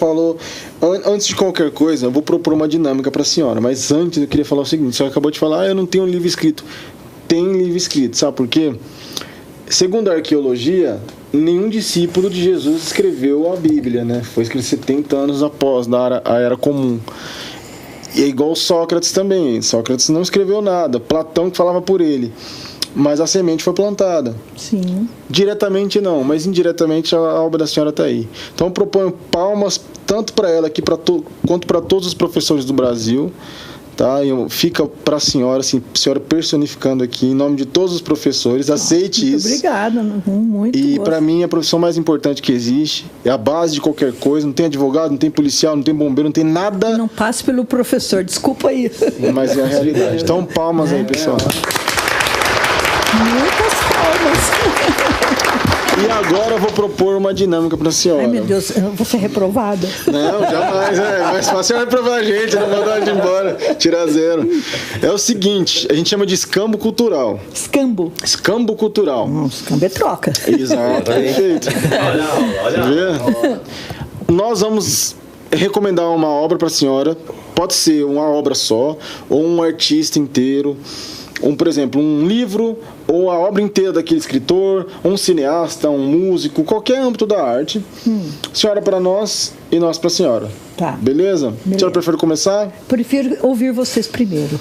falou, antes de qualquer coisa, eu vou propor uma dinâmica para a senhora, mas antes eu queria falar o seguinte: a senhora acabou de falar, eu não tenho um livro escrito. Tem livro escrito, sabe por quê? Segundo a arqueologia, nenhum discípulo de Jesus escreveu a Bíblia, né? Foi escrito 70 anos após a Era Comum. E é igual Sócrates também. Sócrates não escreveu nada, Platão que falava por ele. Mas a semente foi plantada. Sim. Diretamente não, mas indiretamente a obra da senhora está aí. Então eu proponho palmas tanto para ela aqui quanto para todos os professores do Brasil. Tá? Fica para a senhora, assim, a senhora personificando aqui, em nome de todos os professores. Aceite muito isso. Obrigada, muito. E para mim, a profissão mais importante que existe, é a base de qualquer coisa. Não tem advogado, não tem policial, não tem bombeiro, não tem nada. Não passe pelo professor, desculpa aí. Mas é a realidade. Então, palmas aí, pessoal. Muitas palmas. E agora eu vou propor uma dinâmica para a senhora. Ai, meu Deus, eu vou ser reprovada? Não, jamais. É mais fácil é reprovar a gente, não mandar a gente embora, tirar 0. É o seguinte, a gente chama de escambo cultural. Escambo? Escambo cultural. Escambo é troca. Exato, perfeito. Olha. Nós vamos recomendar uma obra para a senhora. Pode ser uma obra só, ou um artista inteiro. Por exemplo, um livro ou a obra inteira daquele escritor, um cineasta, um músico, qualquer âmbito da arte. Senhora para nós e nós para a senhora. Tá. Beleza? A senhora prefere começar? Prefiro ouvir vocês primeiro.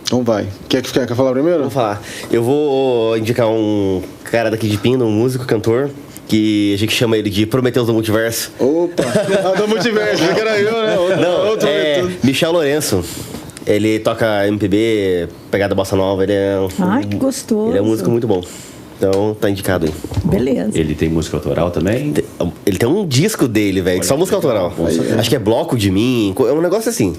Então vai. Quer falar primeiro? Vou falar. Eu vou indicar um cara daqui de Pina, um músico, cantor, que a gente chama ele de Prometeus do Multiverso. Opa! Do Multiverso, que era eu, né? Outro Michel Lourenço. Ele toca MPB, pegada bossa nova, ele é que gostoso. Ele é um músico muito bom. Então tá indicado aí. Beleza. Ele tem música autoral também? Ele tem um disco dele, velho, só música autoral. Acho que é Bloco de Mim, é um negócio assim.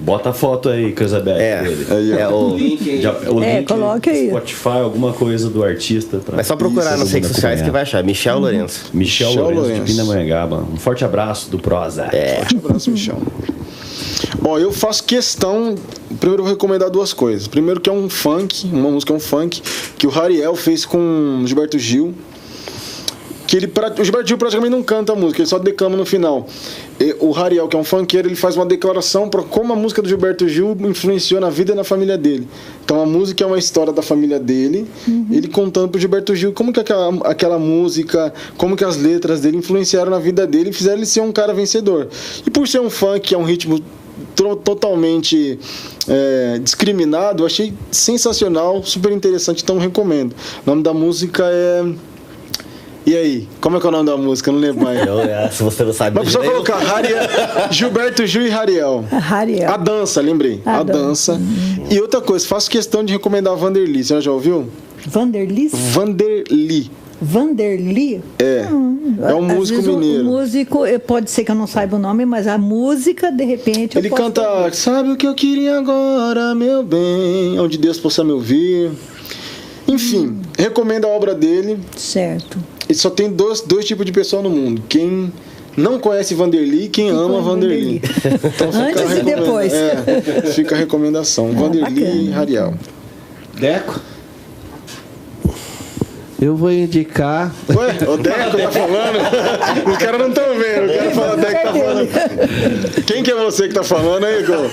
Bota a foto aí, Cranzebeck, dele. O link, coloca aí. Spotify, alguma coisa do artista. É só procurar nas redes sociais que vai achar. Michel Lourenço. Michel Lourenço, de Pindamonhangaba. Um forte abraço do Prosa. Forte abraço, Michel. Ó, eu faço questão. Primeiro eu vou recomendar duas coisas. Primeiro que é um funk, uma música é um funk que o Hariel fez com o Gilberto Gil. O Gilberto Gil praticamente não canta a música, ele só declama no final. O Hariel, que é um funkeiro, ele faz uma declaração para como a música do Gilberto Gil influenciou na vida e na família dele. Então a música é uma história da família dele, ele contando pro Gilberto Gil como que aquela música, como que as letras dele influenciaram na vida dele e fizeram ele ser um cara vencedor. E por ser um funk, que é um ritmo totalmente discriminado, eu achei sensacional, super interessante, então recomendo. O nome da música é... E aí, como é que é o nome da música? Eu não lembro mais. Se você não sabe... Mas só colocar Gilberto Gil e Hariel. Hariel. A dança, lembrei. A dança. E outra coisa, faço questão de recomendar Vanderly. Você já ouviu? Vanderly? Vanderly. Vanderly? É um músico mineiro. O músico, pode ser que eu não saiba o nome, mas a música, de repente, ele canta ouvir. Sabe o que eu queria agora, meu bem, onde Deus possa me ouvir. Enfim, recomendo a obra dele. Certo. E só tem dois tipos de pessoa no mundo. Quem não conhece Vanderly e quem ama Vanderly. Então, antes e depois. Fica a recomendação. Vanderly e Hariel. Deco? Eu vou indicar... Ué, o Deco tá falando? Os caras não estão vendo. O cara fala, o Deco tá falando. Quem que é você que tá falando aí, Igor?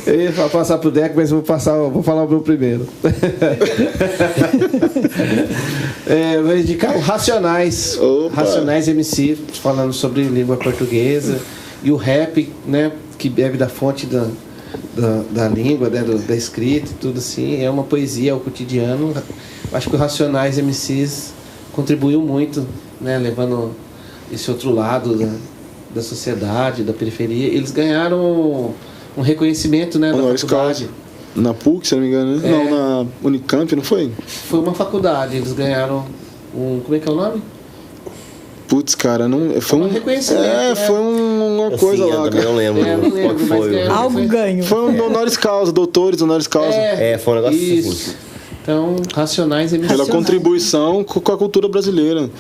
Eu ia passar pro Deco, mas vou falar o meu primeiro. Vou indicar o Racionais. Opa. Racionais MC, falando sobre língua portuguesa. E o rap, né, que bebe da fonte da língua, né, da escrita e tudo assim. É uma poesia, é o cotidiano. Acho que o Racionais MCs contribuiu muito, né, levando esse outro lado da sociedade, da periferia. Eles ganharam um reconhecimento, né, na faculdade. Na PUC, se não me engano, né? Não, na Unicamp, não foi? Foi uma faculdade, eles ganharam como é que é o nome? Putz, cara, não... Foi um reconhecimento. Foi uma coisa lá. Eu não lembro qual que foi. Algo ganho. Foi um honoris causa, doutores honoris causa. Foi um negócio isso. assim. Então, Racionais MCs. Pela contribuição com a cultura brasileira.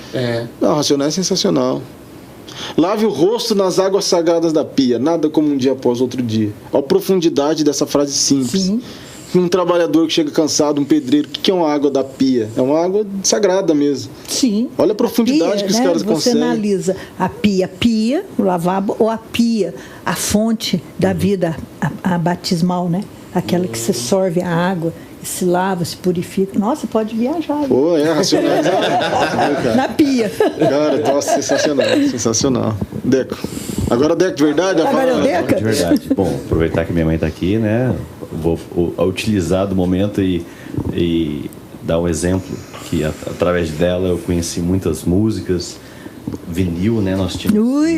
Não, Racionais é sensacional. Lave o rosto nas águas sagradas da pia, nada como um dia após outro dia. Olha a profundidade dessa frase simples. Sim. um trabalhador que chega cansado, um pedreiro, o que é uma água da pia? É uma água sagrada mesmo. Sim. Olha a profundidade pia, que os né? caras Você conseguem. analisa a pia, o lavabo, ou a pia, a fonte da vida, a batismal, né? Aquela que você sorve a água, se lava, se purifica. Nossa, pode viajar. Né? Pô, racionais. Na pia. Cara, nossa, sensacional. Deco. Agora Deco de verdade? Agora é o Deca? De verdade. Bom, aproveitar que minha mãe está aqui, né? Vou utilizar do momento e dar um exemplo que através dela eu conheci muitas músicas, vinil, né? Nós tínhamos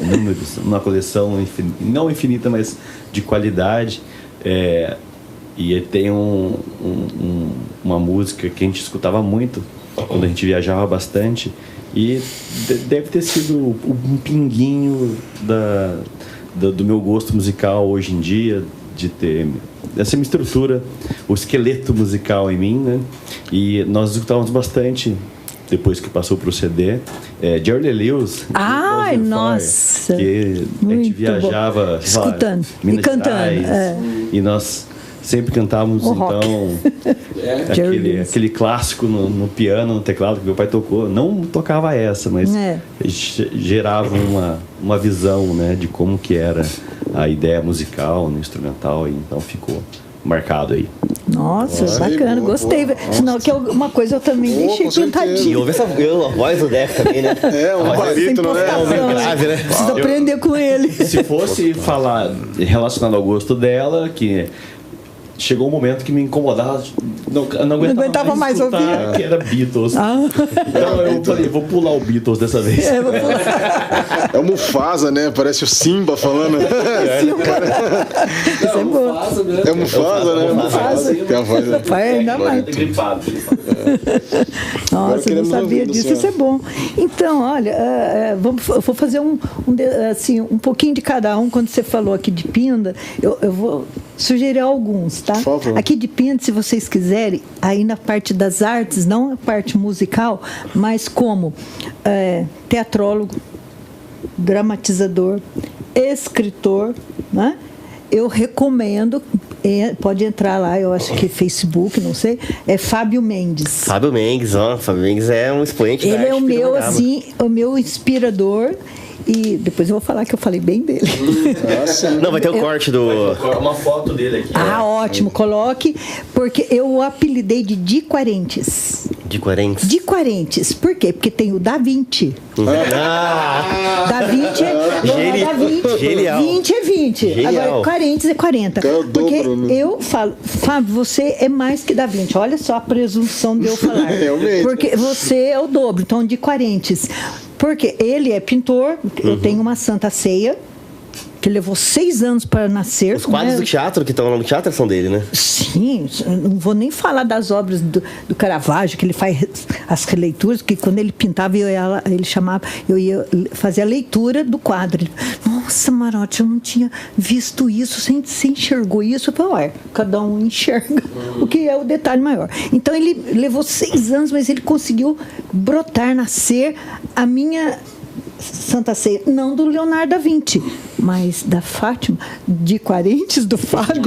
números, uma coleção não infinita, mas de qualidade. E tem uma música que a gente escutava muito quando a gente viajava bastante, e deve ter sido um pinguinho do meu gosto musical hoje em dia, de ter essa minha estrutura, o esqueleto musical em mim, né? E nós escutávamos bastante depois que passou para o CD, Jerry Lewis. Ai, nossa! Que a gente viajava escutando Minas e cantando. Gerais, e nós sempre cantávamos, então, aquele clássico no piano, no teclado que meu pai tocou. Não tocava essa, mas gerava uma visão, né, de como que era a ideia musical, no instrumental, e então ficou marcado aí. Nossa, bacana, boa, gostei. Senão que alguma coisa eu também deixei cantadinha. E ouve a voz do Deco também, né? Um barítono, né? Grave, né? Preciso aprender com ele. Se fosse falar relacionado ao gosto dela, que chegou um momento que me incomodava, não aguentava mais ouvir. Que era Beatles. Então eu falei, vou pular o Beatles dessa vez. É o Mufasa, né? Parece o Simba falando. Isso é bom. É o Mufasa, né? Mufasa. Tem a voz. Vai ainda mais. Gripado. Nossa, eu não sabia disso, isso é bom. Então, olha, eu vou fazer um pouquinho de cada um. Quando você falou aqui de Pinda, eu vou sugerir alguns, tá? Por favor. Aqui de Pinda, se vocês quiserem, aí na parte das artes, não a parte musical, mas como teatrólogo, dramatizador, escritor, né? Eu recomendo, pode entrar lá, eu acho que é Facebook, não sei, é Fábio Mendes. Fábio Mendes é um expoente da Ele arte é o meu, pindamonhangaba. assim, o meu inspirador. E depois eu vou falar que eu falei bem dele. Não, vai ter o corte do... Uma foto dele aqui. Ótimo, coloque, porque eu o apelidei de Di Quarentes. De Quarentes. Di Quarentes, por quê? Porque tem o Da Vinci. Da Vinci é Genial. 20 é 20. Genial. Agora 40 é 40. É o Porque dobro, né? eu falo, Fábio, você é mais que Da Vinci. Olha só a presunção de eu falar. Realmente. Porque você é o dobro, então de Quarentes. Porque ele é pintor, eu tenho uma Santa Ceia, que levou 6 anos para nascer. Os quadros do teatro que estão lá no teatro são dele, né? Sim, não vou nem falar das obras do Caravaggio, que ele faz as releituras, que quando ele pintava, eu ia fazer a leitura do quadro. Ele, nossa, Marote, eu não tinha visto isso, você enxergou isso? Eu falei, cada um enxerga o que é o detalhe maior. Então ele levou 6 anos, mas ele conseguiu brotar, nascer a minha Santa Ceia, não do Leonardo da Vinci, mas da Fátima, de Quarentes, do Fábio.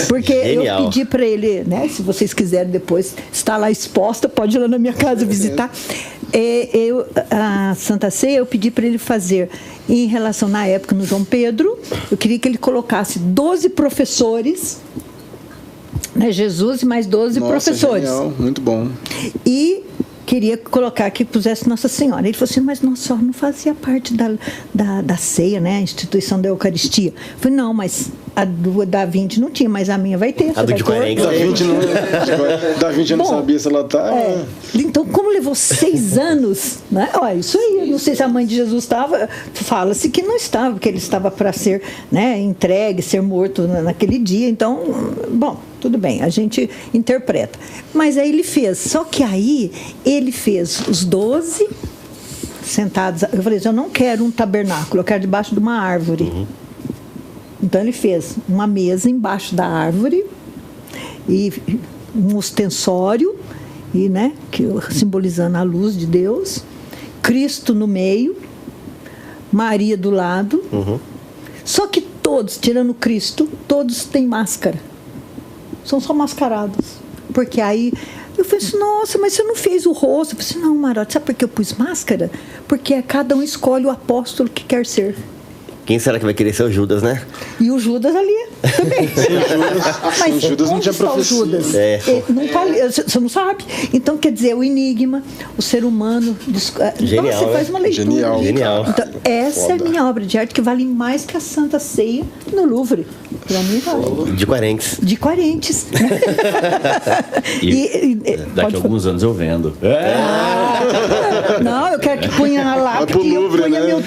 Porque Genial. eu pedi para ele, né? Se vocês quiserem depois, está lá exposta, pode ir lá na minha casa visitar. A Santa Ceia, eu pedi para ele fazer, em relação na época no João Pedro, eu queria que ele colocasse 12 professores, né? Jesus e mais 12 professores. Genial, muito bom. E queria colocar que pusesse Nossa Senhora. Ele falou assim, mas Nossa Senhora não fazia parte da ceia, né? A instituição da Eucaristia. Eu falei, não, mas a do Da Vinci não tinha, mas a minha vai ter. A do de Quarentes. Da Vinci eu não sabia se ela tá. Então, como levou 6 anos, né? Olha, isso aí, eu não sei se a mãe de Jesus estava, fala-se que não estava, porque ele estava para ser, né, entregue, ser morto naquele dia. Então, bom, tudo bem, a gente interpreta. Mas aí ele fez, só que aí ele fez os 12 sentados. Eu falei assim, eu não quero um tabernáculo, eu quero debaixo de uma árvore. Então ele fez uma mesa embaixo da árvore e um ostensório, e, né, simbolizando a luz de Deus, Cristo no meio, Maria do lado. Só que todos, tirando Cristo, todos têm máscara. são só mascarados. Porque aí eu falei assim, nossa, mas você não fez o rosto. Eu falei assim, não, Marote, sabe por que eu pus máscara? Porque cada um escolhe o apóstolo que quer ser. Quem será que vai querer ser o Judas, né? E o Judas ali também. Mas o Judas não tinha está o profecia. Judas? Não tá ali, você não sabe. Então, quer dizer, o enigma, o ser humano... Genial, Nossa, você faz uma leitura. Genial. Então, essa é a minha obra de arte que vale mais que a Santa Ceia no Louvre. Pra mim, vale. De Quarentes. De Quarentes. Daqui a alguns anos eu vendo. Não, eu quero que punha na lápide. Vai pro Louvre, ponha né? meu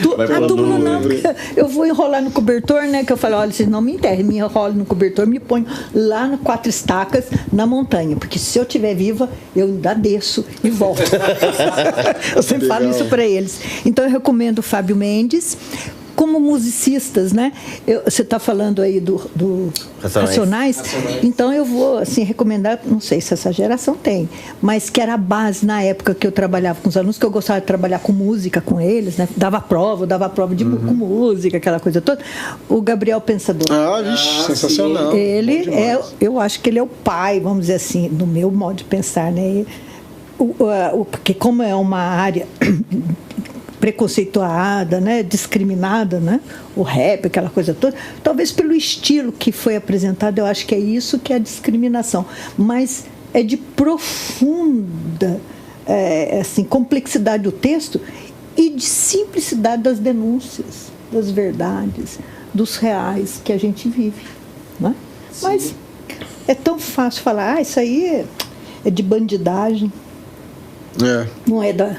túmulo não, porque eu vou enrolar no cobertor, né? Que eu falo, olha, vocês não me enterrem, me enrolo no cobertor, me ponho lá no 4 estacas na montanha, porque se eu estiver viva, eu ainda desço e volto. Eu sempre falo isso para eles. Então eu recomendo o Fábio Mendes. Como musicistas, né? Você está falando aí do Racionais. Então eu vou assim recomendar, não sei se essa geração tem, mas que era a base na época que eu trabalhava com os alunos, que eu gostava de trabalhar com música com eles, né? Dava prova com música, aquela coisa toda. O Gabriel Pensador. Vixe, sensacional. Ele eu acho que ele é o pai, vamos dizer assim, no meu modo de pensar, né? Porque como é uma área preconceituada, né, discriminada, né, o rap, aquela coisa toda, talvez pelo estilo que foi apresentado, eu acho que é isso que é a discriminação, mas é de profunda assim, complexidade do texto e de simplicidade das denúncias, das verdades, dos reais que a gente vive, né? Mas é tão fácil falar, isso aí é de bandidagem, não é da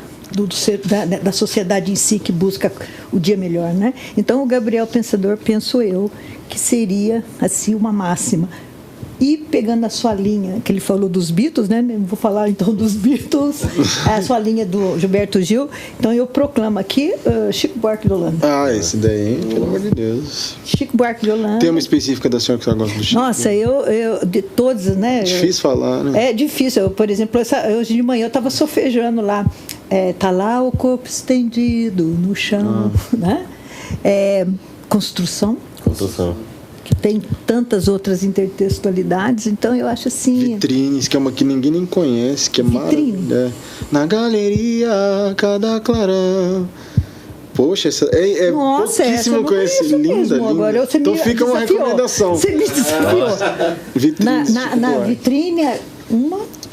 sociedade em si que busca o dia melhor, né? Então o Gabriel Pensador, penso eu, que seria assim uma máxima. E pegando a sua linha, que ele falou dos Beatles, né? Vou falar então dos Beatles, a sua linha do Gilberto Gil. Então eu proclamo aqui Chico Buarque de Holanda. Esse daí, pelo amor de Deus. Chico Buarque de Holanda. Tem uma específica da senhora que você gosta do Chico? Nossa, eu de todos, né? Difícil falar, né? É difícil. Por exemplo, hoje de manhã eu estava sofejando lá. Tá lá o corpo estendido no chão, né? Construção. Que tem tantas outras intertextualidades, então eu acho assim... Vitrines, que é uma que ninguém nem conhece, que é maravilhosa. Na galeria, cada clarão. Poxa, essa nossa, pouquíssimo conhecido. Linda, linda. Agora, então fica uma recomendação. Você me desafiou. Vitrines, na vitrine,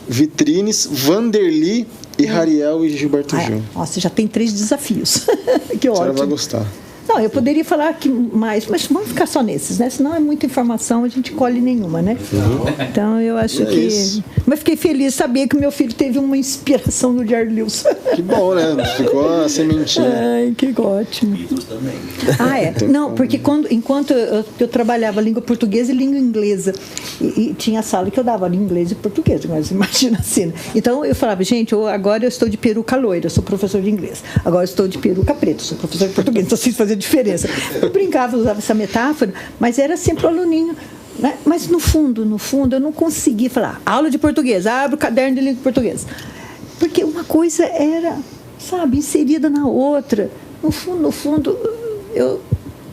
Vitrines, Vanderly e Hariel e Gilberto Gil. Nossa, já tem 3 desafios. Que ótimo. A senhora vai gostar. Não, eu poderia falar que mais, mas vamos ficar só nesses, né? Senão é muita informação, a gente colhe nenhuma, né? Então eu acho que... Isso. Mas fiquei feliz de saber que meu filho teve uma inspiração no Jerry Lewis. Que bom, né? Ficou a sementinha. Ai, que ótimo. Também. Não, porque enquanto eu trabalhava língua portuguesa e língua inglesa, e tinha sala que eu dava inglês e português, mas imagina assim, né? Então eu falava, gente, agora eu estou de peruca loira, eu sou professor de inglês. Agora eu estou de peruca preta, sou professor de português. Então vocês faziam diferença. Eu brincava, usava essa metáfora, mas era sempre o aluninho, né? Mas no fundo, eu não conseguia falar, aula de português, abre o caderno de língua portuguesa. Porque uma coisa era, sabe, inserida na outra. No fundo, eu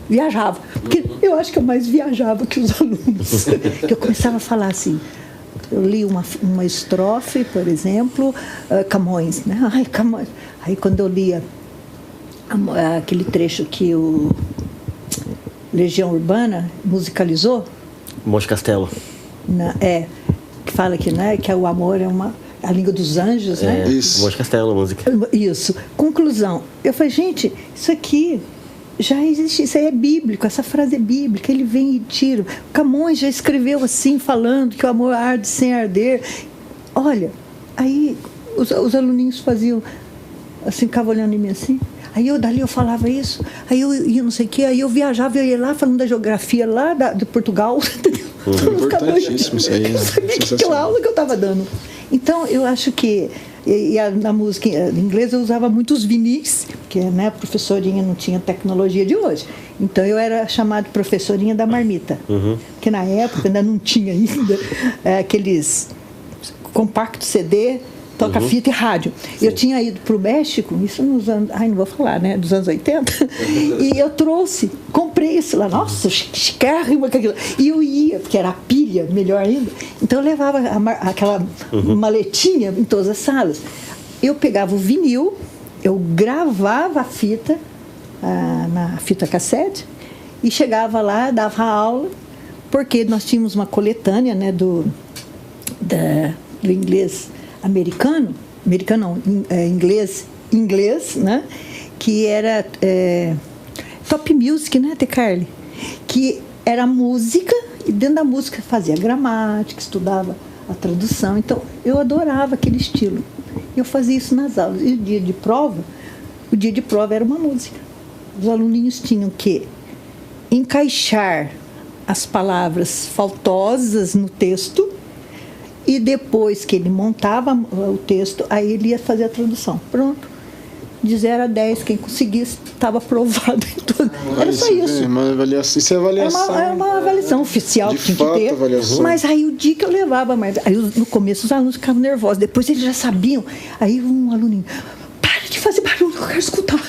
viajava. Porque eu acho que eu mais viajava que os alunos. Que eu começava a falar assim, eu li uma estrofe, por exemplo, Camões, né? Ai, Camões. Aí quando eu lia aquele trecho que o Legião Urbana musicalizou, Monte Castelo, que fala que, né, que o amor é a língua dos anjos, né? Isso. Monte Castelo, a música. Isso. Conclusão. Eu falei, gente, isso aqui já existe, isso aí é bíblico, essa frase é bíblica, ele vem e tira. Camões já escreveu assim, falando que o amor arde sem arder. Olha, aí os aluninhos faziam assim, ficavam olhando em mim assim. Aí dali eu falava isso, aí eu ia não sei o quê, aí eu viajava, eu ia lá falando da geografia lá de Portugal. Importantíssimo isso aí. Eu sabia que aquela aula que eu estava dando. Então, eu acho que na música inglesa eu usava muitos vinis, porque, né, a professorinha não tinha tecnologia de hoje. Então, eu era chamada professorinha da marmita, porque na época ainda não tinha aqueles compacto CD, toca-fita e rádio. Eu tinha ido para o México, isso nos anos, não vou falar, né, dos anos 80, e eu comprei isso lá, nossa, chiquérrimo aquilo. E eu ia, porque era a pilha, melhor ainda, então eu levava aquela maletinha em todas as salas. Eu pegava o vinil, eu gravava a fita, na fita cassete, e chegava lá, dava aula, porque nós tínhamos uma coletânea, né, do inglês americano não, inglês, né, que era Top Music, né, Carly? Que era música, e dentro da música fazia gramática, estudava a tradução, então eu adorava aquele estilo. Eu fazia isso nas aulas. E o dia de prova era uma música. Os aluninhos tinham que encaixar as palavras faltosas no texto, e depois que ele montava o texto, aí ele ia fazer a tradução. Pronto. De 0 a 10, quem conseguisse estava aprovado em tudo. Era só isso. Isso é avaliação. Era uma avaliação oficial que tinha que ter. Avaliação. Mas aí o dia que eu levava, aí no começo os alunos ficavam nervosos, depois eles já sabiam. Aí um aluninho, para de fazer barulho, eu quero escutar.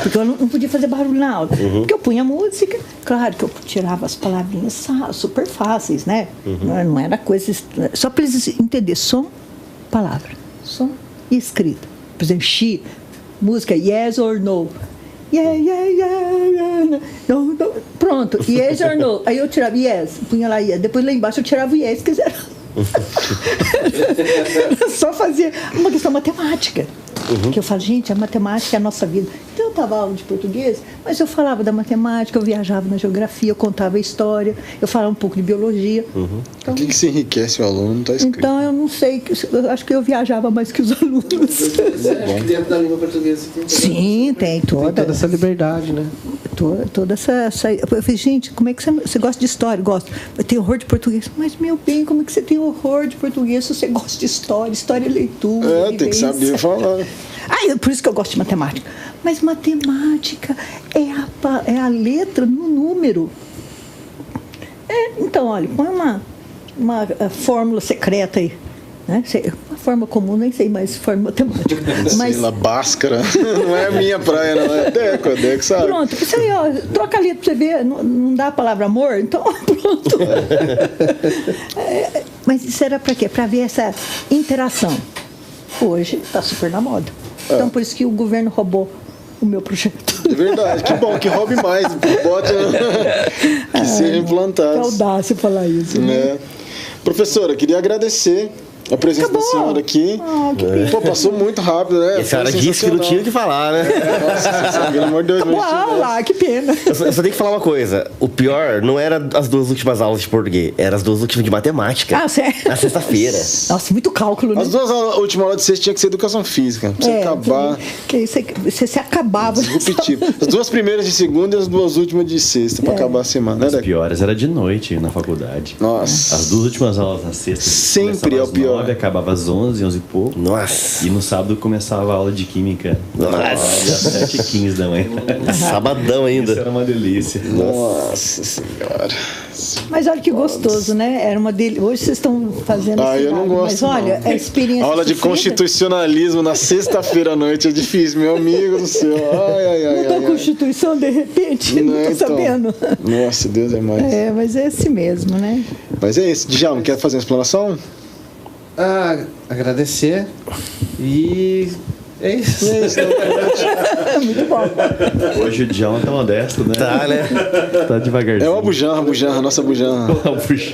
Porque eu não podia fazer barulho na aula. Porque eu punha música, claro que eu tirava as palavrinhas super fáceis, né? Não era coisa. Só para eles entenderem som, palavra, som e escrita. Por exemplo, música yes or no. Yeah, yeah, yeah. No. Pronto, yes or no. Aí eu tirava yes, punha lá yes. Depois lá embaixo eu tirava o yes, quiser. Só fazia uma questão matemática. Que eu falo, gente, a matemática é a nossa vida. Então eu dava aula de português, mas eu falava da matemática, eu viajava na geografia, eu contava a história, eu falava um pouco de biologia. O Então, que se enriquece o aluno não está escrito. Então eu não sei, eu acho que eu viajava mais que os alunos. Dentro da língua portuguesa você tem Sim, tem toda essa liberdade, né? Toda essa. Eu falei, gente, como é que você gosta de história? Gosto. Eu tenho horror de português. Mas, meu bem, como é que você tem horror de português se você gosta de história? História é leitura. Tem que saber falar. Por isso que eu gosto de matemática. Mas matemática é a letra no número. Então, olha, põe uma fórmula secreta aí. Né? Uma forma comum, nem sei mais forma matemática. Sei lá, Bhaskara. Não é a minha praia, não. É Deco, sabe? Pronto, isso aí, ó, troca ali pra você ver. Não dá a palavra amor? Então, pronto. Mas isso era pra quê? Pra ver essa interação. Hoje está super na moda. Então, por isso que o governo roubou o meu projeto. É verdade, que bom, que roube mais. Bote que seja implantado. Que audácia falar isso. Né? Professora, queria agradecer a presença da senhora aqui. Que pena. Pô, passou muito rápido, né? E a senhora disse que não tinha o que falar, né? Nossa, pelo amor de Deus. Uau, que pena. Eu só tenho que falar uma coisa. O pior não era as 2 últimas aulas de português, eram as 2 últimas de matemática. Sério? Na sexta-feira. Nossa, muito cálculo, né? As 2 últimas aulas de sexta tinha que ser educação física. Pra você acabar. Você se acabava. Disruptivo. As 2 primeiras de segunda e as 2 últimas de sexta, pra acabar a semana, né, As Deco? piores era de noite na faculdade. Nossa. As 2 últimas aulas na sexta Sempre é o pior. 9, acabava às 11 e pouco. Nossa. E no sábado começava a aula de química. Nossa. Às 7h15 da manhã. Sabadão ainda. Isso era uma delícia. Nossa senhora. Mas olha que gostoso, né? Era uma dele. Hoje vocês estão fazendo esse eu não trabalho, gosto. Mas olha, a experiência. Aula de sofrida. constitucionalismo na sexta-feira à noite é difícil, meu amigo do céu. Mudou a Constituição de repente, não tô sabendo. Nossa, Deus é mais. Mas é esse mesmo, né? Mas é isso. Djalma, quer fazer uma explanação? Agradecer e é isso. Muito bom. Hoje o Djalma tá modesto, né? Tá, né? Tá devagarzinho. É uma bujanra, nossa bujanra.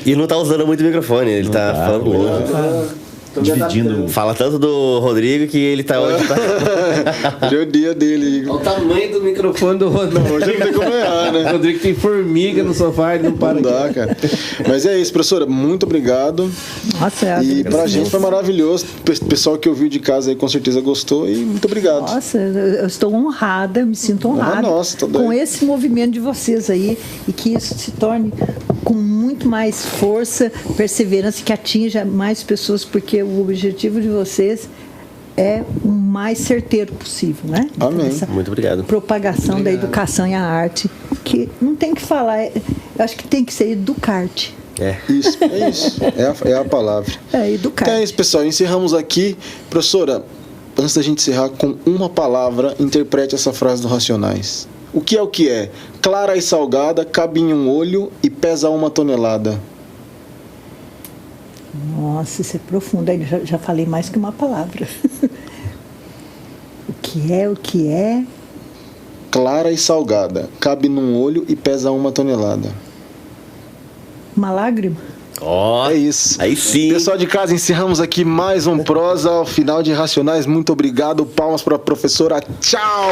E não tá usando muito o microfone, ele tá falando longe. Dividindo. Fala tanto do Rodrigo que ele tá hoje. Hoje é o dia dele. Olha o tamanho do microfone do Rodrigo. Hoje não tem como errar, né? O Rodrigo tem formiga no sofá, ele não para Não dá, cara. Mas é isso, professora. Muito obrigado. Nossa, E pra gente foi maravilhoso. O pessoal que ouviu de casa aí com certeza gostou. E muito obrigado. Nossa, eu estou honrada, me sinto honrada nossa, tô doido. com esse movimento de vocês aí e que isso se torne com muito mais força, perseverança, que atinja mais pessoas, porque o objetivo de vocês é o mais certeiro possível, né? Amém. Essa Muito obrigado. propagação da educação e a arte, que não tem que falar, eu acho que tem que ser educarte. Isso, é isso. É a palavra. É educar. Então é isso, pessoal. Encerramos aqui. Professora, antes da gente encerrar, com uma palavra, interprete essa frase do Racionais. O que é o que é? Clara e salgada, cabe em um olho e pesa 1 tonelada. Nossa, isso é profundo. Aí já falei mais que uma palavra. O que é? Clara e salgada, cabe num olho e pesa 1 tonelada. Uma lágrima? Ó, É isso. Aí sim. Pessoal de casa, encerramos aqui mais um Prosa ao final de Racionais. Muito obrigado. Palmas para a professora. Tchau!